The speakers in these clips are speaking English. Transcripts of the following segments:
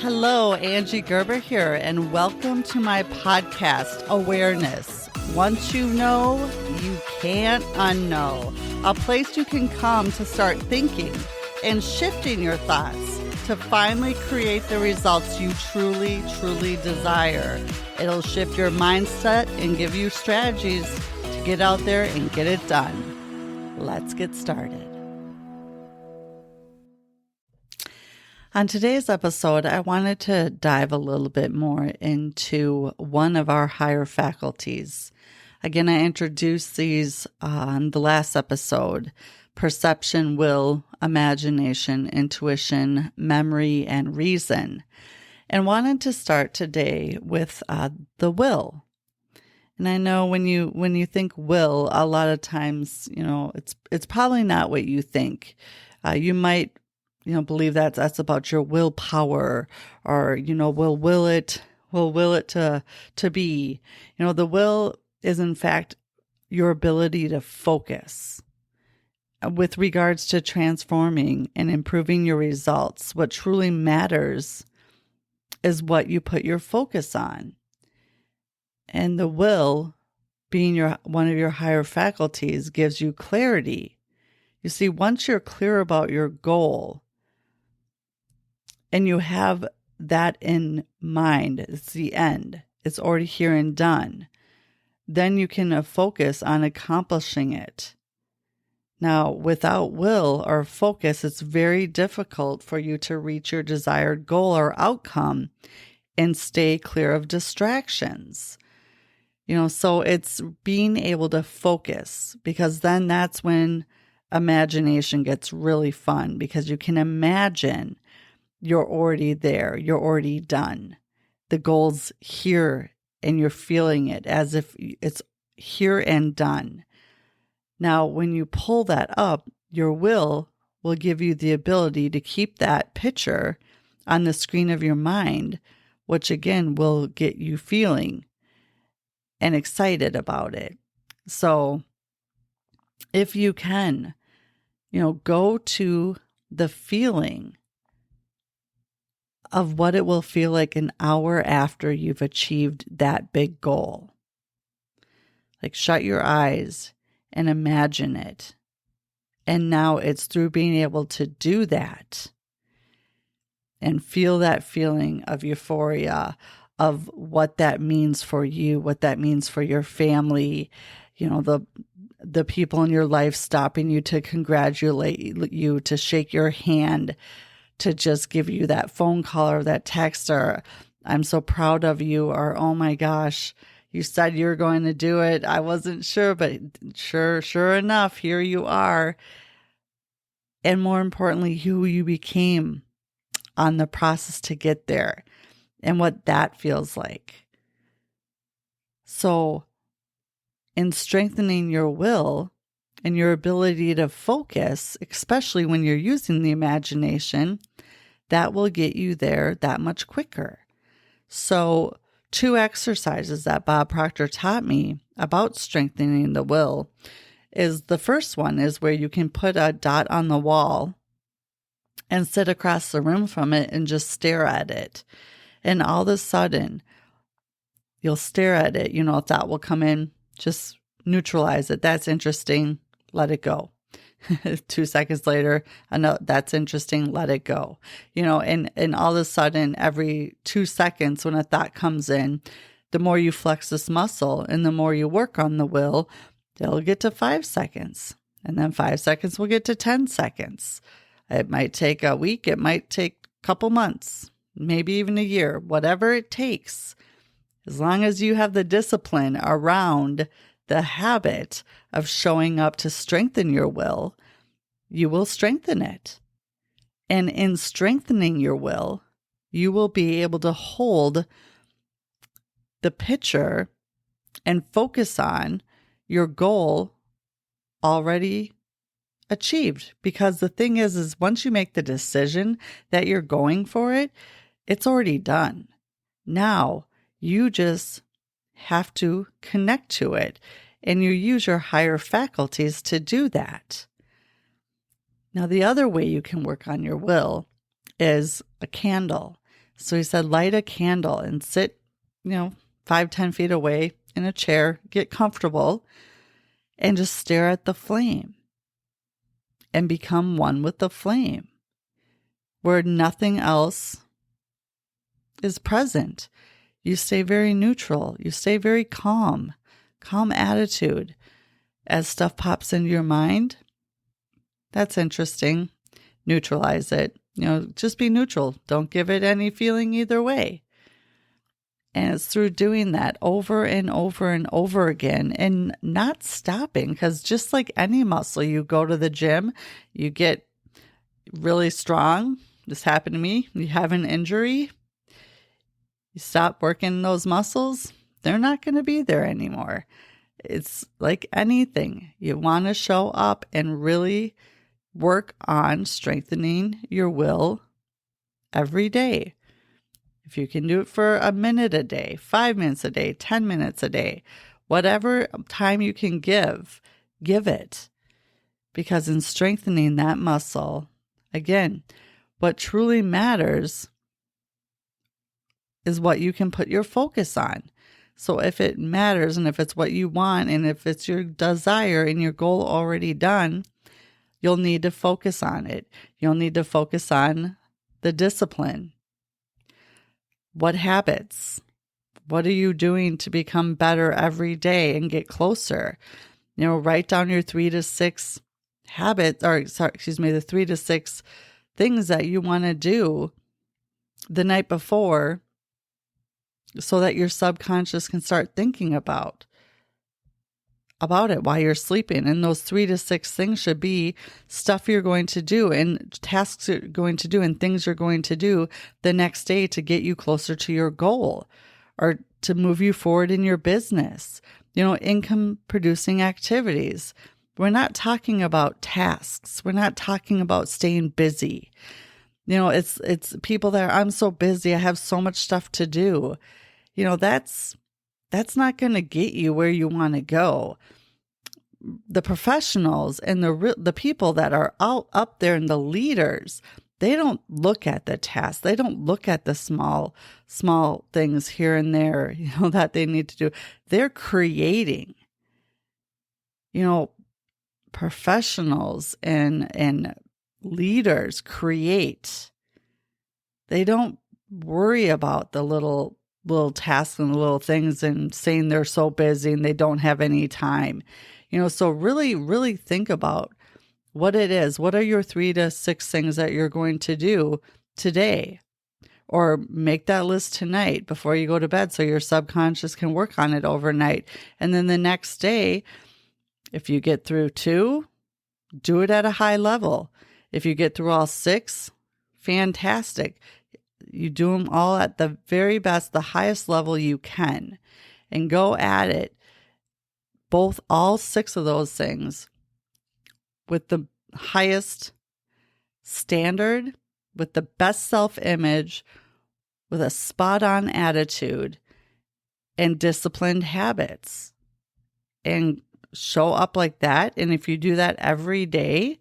Hello, Angie Gerber here, and welcome to my podcast, Awareness. Once you know, you can't unknow. A place you can come to start thinking and shifting your thoughts to finally create the results you truly, truly desire. It'll shift your mindset and give you strategies to get out there and get it done. Let's get started. On today's episode, I wanted to dive a little bit more into one of our higher faculties. Again, I introduced these on the last episode: perception, will, imagination, intuition, memory, and reason. And wanted to start today with the will. And I know when you think will, a lot of times, it's probably not what you think. You might believe that that's about your willpower, or, will it to be. The will is in fact your ability to focus with regards to transforming and improving your results. What truly matters is what you put your focus on. And the will, being one of your higher faculties, gives you clarity. You see, once you're clear about your goal, and you have that in mind, it's the end, it's already here and done, then you can focus on accomplishing it. Now, without will or focus, it's very difficult for you to reach your desired goal or outcome and stay clear of distractions. So it's being able to focus, because then that's when imagination gets really fun, because you can imagine you're already there. You're already done. The goal's here and you're feeling it as if it's here and done. Now, when you pull that up, your will give you the ability to keep that picture on the screen of your mind, which again will get you feeling and excited about it. So if you can, go to the feeling of what it will feel like an hour after you've achieved that big goal. Like, shut your eyes and imagine it. And now it's through being able to do that and feel that feeling of euphoria, of what that means for you, what that means for your family, the people in your life stopping you to congratulate you, to shake your hand, to just give you that phone call or that text, or I'm so proud of you, or oh my gosh, you said you were going to do it. I wasn't sure, but sure enough, here you are. And more importantly, who you became on the process to get there and what that feels like. So in strengthening your will and your ability to focus, especially when you're using the imagination, that will get you there that much quicker. So 2 exercises that Bob Proctor taught me about strengthening the will is, the first one is where you can put a dot on the wall and sit across the room from it and just stare at it. And all of a sudden, you'll stare at it, a thought will come in, just neutralize it. That's interesting. Let it go. 2 seconds later, I know that's interesting. Let it go. And all of a sudden, every 2 seconds when a thought comes in, the more you flex this muscle and the more you work on the will, it'll get to 5 seconds. And then 5 seconds will get to 10 seconds. It might take a week. It might take a couple months, maybe even a year, whatever it takes. As long as you have the discipline around the habit of showing up to strengthen your will, you will strengthen it. And in strengthening your will, you will be able to hold the picture and focus on your goal already achieved. Because the thing is once you make the decision that you're going for it, it's already done. Now you just have to connect to it, and you use your higher faculties to do that. Now, the other way you can work on your will is a candle. So he said, light a candle and sit, 5-10 feet away in a chair, get comfortable, and just stare at the flame and become one with the flame where nothing else is present. You stay very neutral. You stay very calm attitude. As stuff pops into your mind, that's interesting. Neutralize it. Just be neutral. Don't give it any feeling either way. And it's through doing that over and over and over again and not stopping, because just like any muscle, you go to the gym, you get really strong. This happened to me. You have an injury, you stop working those muscles, they're not going to be there anymore. It's like anything. You want to show up and really work on strengthening your will every day. If you can do it for a minute a day, 5 minutes a day, 10 minutes a day, whatever time you can give it. Because in strengthening that muscle, again, what truly matters is what you can put your focus on. So if it matters and if it's what you want and if it's your desire and your goal already done, you'll need to focus on it. You'll need to focus on the discipline. What habits? What are you doing to become better every day and get closer? Write down your 3 to 6 habits, the 3 to 6 things that you want to do the night before so that your subconscious can start thinking about it while you're sleeping. And those 3 to 6 things should be stuff you're going to do and tasks you're going to do and things you're going to do the next day to get you closer to your goal or to move you forward in your business. Income producing activities. We're not talking about tasks. We're not talking about staying busy. It's people that I'm so busy. I have so much stuff to do. That's not going to get you where you want to go. The professionals and the people that are out up there and the leaders, they don't look at the tasks. They don't look at the small things here and there, that they need to do. They're creating. Professionals and leaders create. They don't worry about the little tasks and little things and saying they're so busy and they don't have any time. So really, really think about what it is. What are your 3 to 6 things that you're going to do today? Or make that list tonight before you go to bed so your subconscious can work on it overnight. And then the next day, if you get through 2, do it at a high level. If you get through all 6, fantastic. You do them all at the very best, the highest level you can, and go at it. All 6 of those things with the highest standard, with the best self-image, with a spot-on attitude and disciplined habits, and show up like that. And if you do that every day,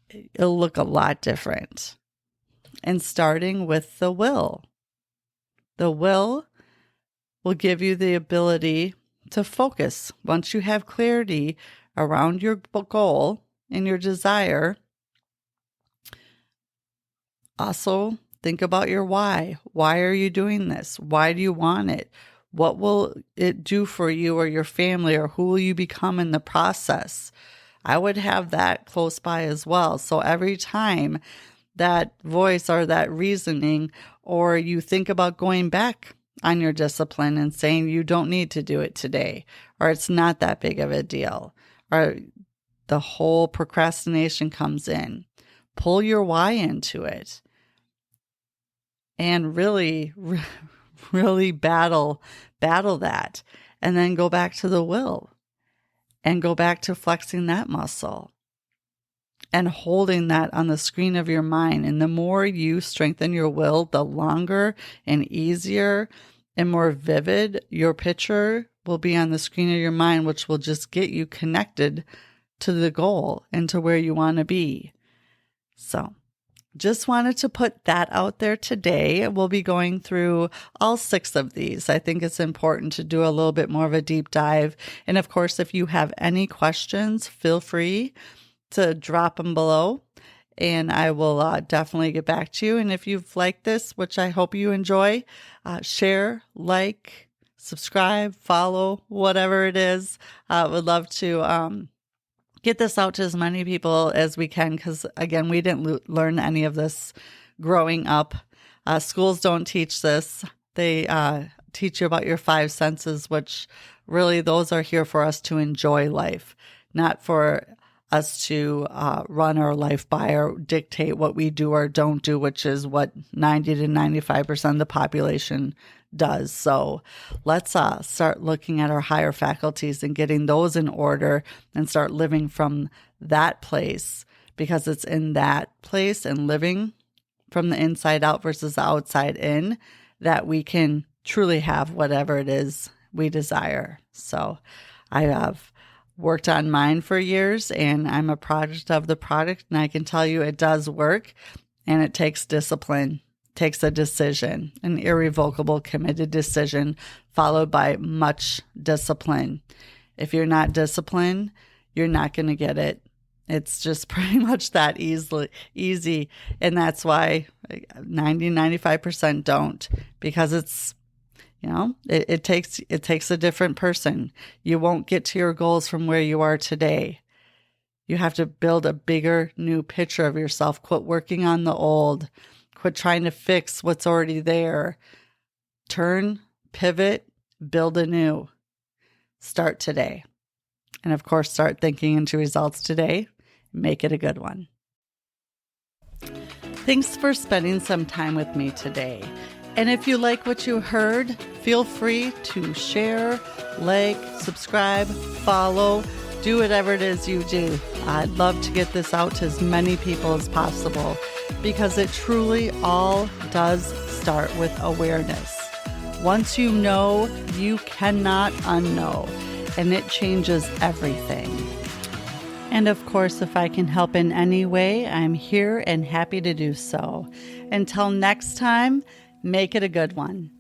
it'll look a lot different. And starting with the will. The will give you the ability to focus. Once you have clarity around your goal and your desire, also think about your why. Why are you doing this? Why do you want it? What will it do for you or your family, or who will you become in the process? I would have that close by as well. So every time that voice or that reasoning, or you think about going back on your discipline and saying you don't need to do it today, or it's not that big of a deal, or the whole procrastination comes in, pull your why into it and really, really battle that, and then go back to the will and go back to flexing that muscle and holding that on the screen of your mind. And the more you strengthen your will, the longer and easier and more vivid your picture will be on the screen of your mind, which will just get you connected to the goal and to where you want to be. So just wanted to put that out there today. We'll be going through all 6 of these. I think it's important to do a little bit more of a deep dive. And of course, if you have any questions, feel free to drop them below and I will definitely get back to you. And if you've liked this, which I hope you enjoy, share, like, subscribe, follow, whatever it is. Would love to get this out to as many people as we can because, again, we didn't learn any of this growing up. Schools don't teach this. They teach you about your 5 senses, which really those are here for us to enjoy life, not for us to run our life by or dictate what we do or don't do, which is what 90 to 95% of the population does. So let's start looking at our higher faculties and getting those in order and start living from that place, because it's in that place and living from the inside out versus the outside in that we can truly have whatever it is we desire. So I have worked on mine for years and I'm a product of the product, and I can tell you it does work, and it takes discipline, takes a decision, an irrevocable committed decision followed by much discipline. If you're not disciplined, you're not going to get it. It's just pretty much that easy. And that's why 95% don't, because it's, it takes a different person. You won't get to your goals from where you are today. You have to build a bigger, new picture of yourself. Quit working on the old. Quit trying to fix what's already there. Turn, pivot, build anew. Start today. And of course, start thinking into results today. Make it a good one. Thanks for spending some time with me today. And if you like what you heard, feel free to share, like, subscribe, follow, do whatever it is you do. I'd love to get this out to as many people as possible, because it truly all does start with awareness. Once you know, you cannot unknow, and it changes everything. And of course, if I can help in any way, I'm here and happy to do so. Until next time, make it a good one.